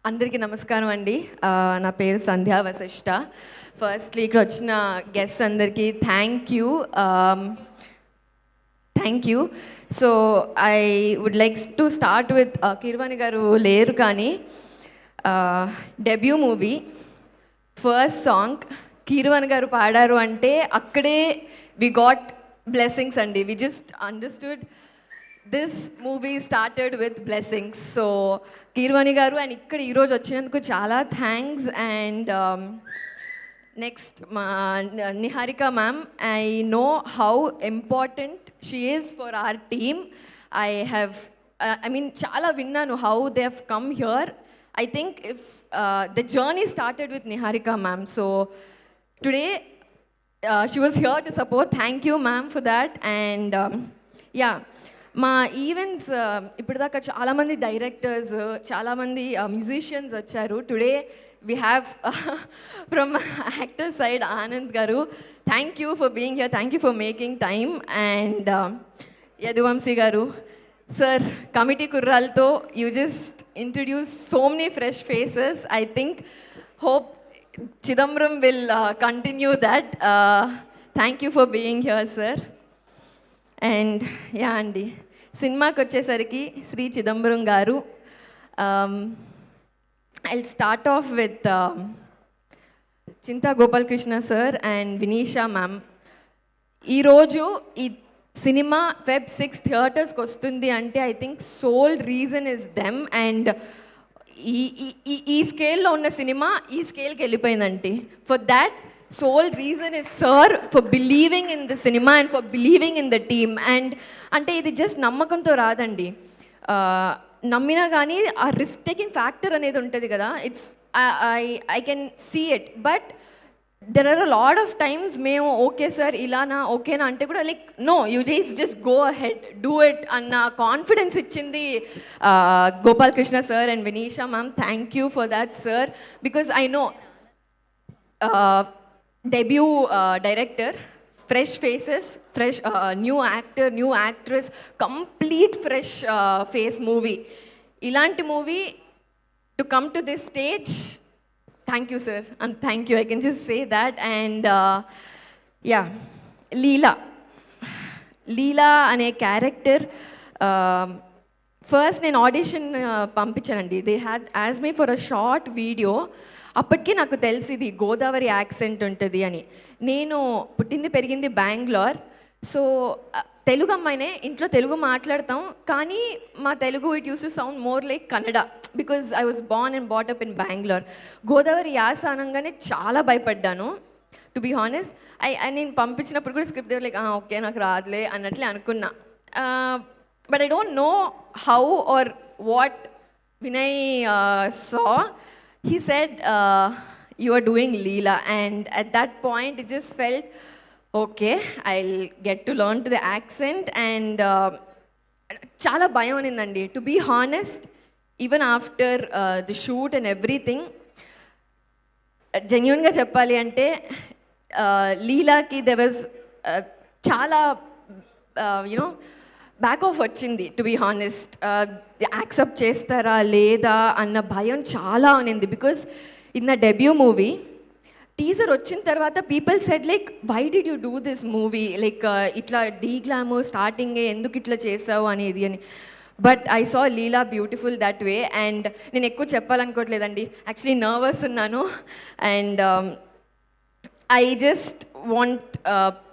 అందరికీ నమస్కారం అండి. నా పేరు సంధ్యా వశిష్ట. ఫస్ట్లీ ఇక్కడ వచ్చిన గెస్ట్స్ అందరికీ thank you. So I would like to start with Keeravani garu లేరు కానీ debut movie first song Keeravani garu పాడారు అంటే అక్కడే వి గాట్ బ్లెస్సింగ్స్ అండి. We just understood this movie started with blessings. So Keeravani garu and ఇక్కడ ఈరోజు వచ్చినందుకు చాలా థ్యాంక్స్. అండ్ నెక్స్ట్ మా Niharika ma'am, I know how important she is for our team. I mean చాలా విన్నాను how they have come here. I think if the journey started with Niharika ma'am. So today she was here to support. Thank you ma'am for that. And yeah, మా events ఇప్పటిదాకా చాలామంది directors, చాలామంది musicians వచ్చారు. Today we have from actor side Anand గారు. Thank you for being here, thank you for making time. And Yaduvamsi గారు, sir committee కుర్రాలతో you just introduce so many fresh faces. I think hope Chidambaram will continue that. Thank you for being here sir. And yeah అండి, సినిమాకి వచ్చేసరికి శ్రీ చిదంబరం గారు. I start off with Chinta Gopalakrishna sir and Vinisha ma'am. ఈరోజు ఈ సినిమా Feb 6 థియేటర్స్కి వస్తుంది అంటే I think sole reason is them. And ఈ స్కేల్లో ఉన్న సినిమా ఈ స్కేల్కి వెళ్ళిపోయిందండి. For that sole reason is sir for believing in the cinema and for believing in the team. And అంటే ఇది జస్ట్ నమ్మకంతో రాదండి, నమ్మినా కానీ ఆ రిస్క్ టేకింగ్ ఫ్యాక్టర్ అనేది ఉంటుంది కదా. It's I can see it. But there are a lot of times మేము ఓకే సార్ ఇలానా ఓకేనా అంటే కూడా like no, you just go ahead, do it అన్న కాన్ఫిడెన్స్ ఇచ్చింది Gopalakrishna sir and Vinisha ma'am. Thank you for that sir. Because I know debut director, fresh faces, fresh new actor, new actress, complete fresh face movie. Ilanti movie to come to this stage, thank you sir, and thank you, I can just say that. And yeah, Leela ane character, first నేను audition పంపించానండి. They had as me for a short video. అప్పటికే నాకు తెలిసింది Godavari accent ఉంటుంది అని. నేను పుట్టింది పెరిగింది బెంగళూరు. సో తెలుగు అమ్మాయినే, ఇంట్లో తెలుగు మాట్లాడతాం కానీ మా Telugu it use to sound more like Kannada because I was Born and బాటప్ in Bengaluru. Godavari యాస అనగానే చాలా భయపడ్డాను టు బీ హానెస్ట్. నేను పంపించినప్పుడు కూడా స్క్రిప్ట్ లైక్ ఓకే నాకు రాదులే అన్నట్లే అనుకున్నా. But I don't know how or what Vinay saw. He said, you are doing Leela. And at that point, it just felt, okay, I'll get to learn to the accent. And chala bayam anindandi. To be honest, even after the shoot and everything, genuine ga cheppali ante Leela ki there was chala, you know, back off వచ్చింది. To be honest, accept చేస్తారా లేదా అన్న భయం చాలా ఉనింది. Because in the debut movie teaser వచ్చిన తర్వాత people said like why did you do this movie, like ఇట్లా డీ గ్లామర్ స్టార్టింగే ఎందుకు ఇట్లా చేసావు అనేది అని. But I saw Leela beautiful that way. And నేను ఎక్కువ చెప్పాలనుకోవట్లేదండి, యాక్చువల్లీ నర్వస్ ఉన్నాను. And I just want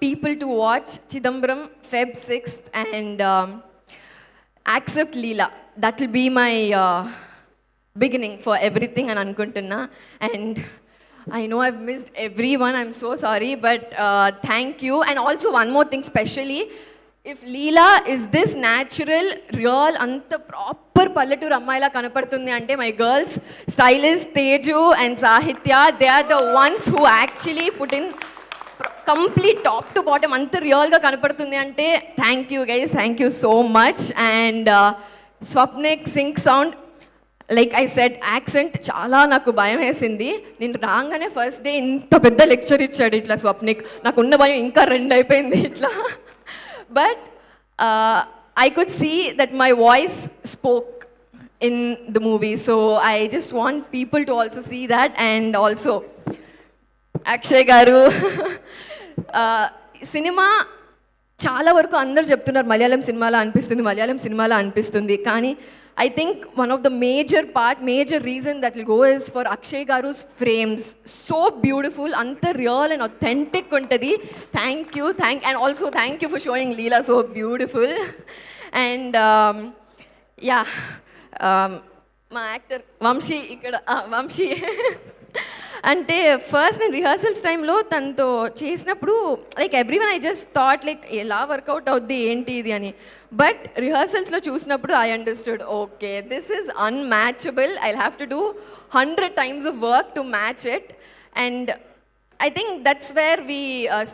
people to watch Chidambaram Feb 6th and accept Leela. That will be my beginning for everything and anukuntunna. And I know I've missed everyone, I'm so sorry, but thank you. And also one more thing, specially if Leela is this natural, real, anta proper pallaturu ammayila kanapadutundi ante my girls stylist Teju and Sahitya, they are the ones who actually put in complete top to bottom anta real ga kanapadutundi ante thank you guys, thank you so much. And Swapnik sync sound, like I said accent చాలా నాకు భయం వేసింది. నేను రాగానే first day ఇంత పెద్ద lecture ఇచ్చాడు ఇట్లా స్వప్నిక్, నాకున్న భయం ఇంకా 2 అయిపోయింది ఇట్లా. But I could see that my voice spoke in the movie. So I just want people to also see that. And also Akshay గారు సినిమా చాలా వరకు అందరూ చెప్తున్నారు మలయాళం సినిమాలో అనిపిస్తుంది కానీ I think one of the major reason that will go is for Akshay గారుస్ frames. So beautiful, అంత రియల్ అండ్ అథెంటిక్ ఉంటుంది. Thank you and also thank you for showing Leela so beautiful. And yeah, మా యాక్టర్ వంశీ ఇక్కడ వంశీ అంటే first నేను rehearsals టైంలో తనతో చేసినప్పుడు like everyone I just thought like ఎలా వర్కౌట్ అవుద్ది ఏంటి ఇది అని. బట్ రిహర్సల్స్లో చూసినప్పుడు I understood okay this is unmatchable. I have to do 100 times of work to match it. And I think that's where we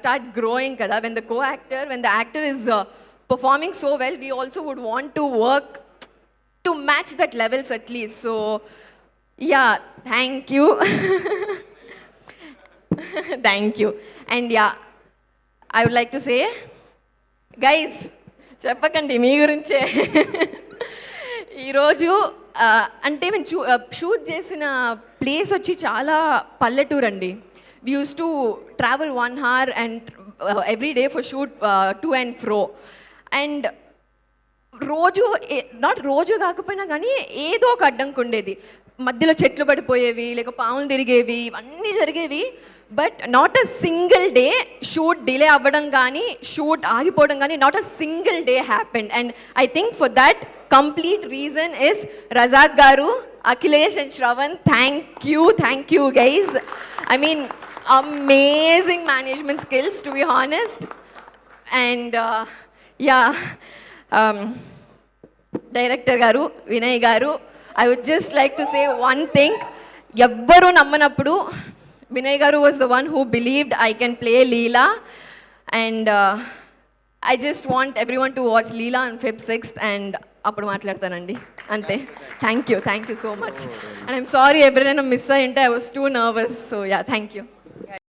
start growing kada. When the actor is performing so well, we also would want to work to match that levels at least. So yeah, thank you. Thank you. And yeah, I would like to say, guys, చెప్పకండి మీ గురించే. ఈరోజు అంటే మేము shoot చేసిన place వచ్చి చాలా పల్లెటూరు అండి. We use to travel 1 hour and every day for shoot to and fro. And రోజు కాకపోయినా కానీ ఏదో ఒక అడ్డంకి ఉండేది. మధ్యలో చెట్లు పడిపోయేవి, లేక పాములు తిరిగేవి, ఇవన్నీ జరిగేవి. But not a single day shoot delay అవ్వడం కానీ షూట్ ఆగిపోవడం కానీ not a single day happened. And I think for that complete reason is Razak garu, Akhilesh and Shravan. Thank you guys. I mean amazing management skills to be honest. And yeah, director garu Vinay గారు, I would just like to say one thing. ఎవ్వరూ నమ్మనప్పుడు వినయ్ గారు was the one who believed I can play Leela. And I just want everyone to watch Leela on Feb 6th and అప్పుడు మాట్లాడతానండి అంతే. Thank you so much. And I'm sorry ఎవరైనా miss అయ్యింటే I was too nervous. So yeah, thank you.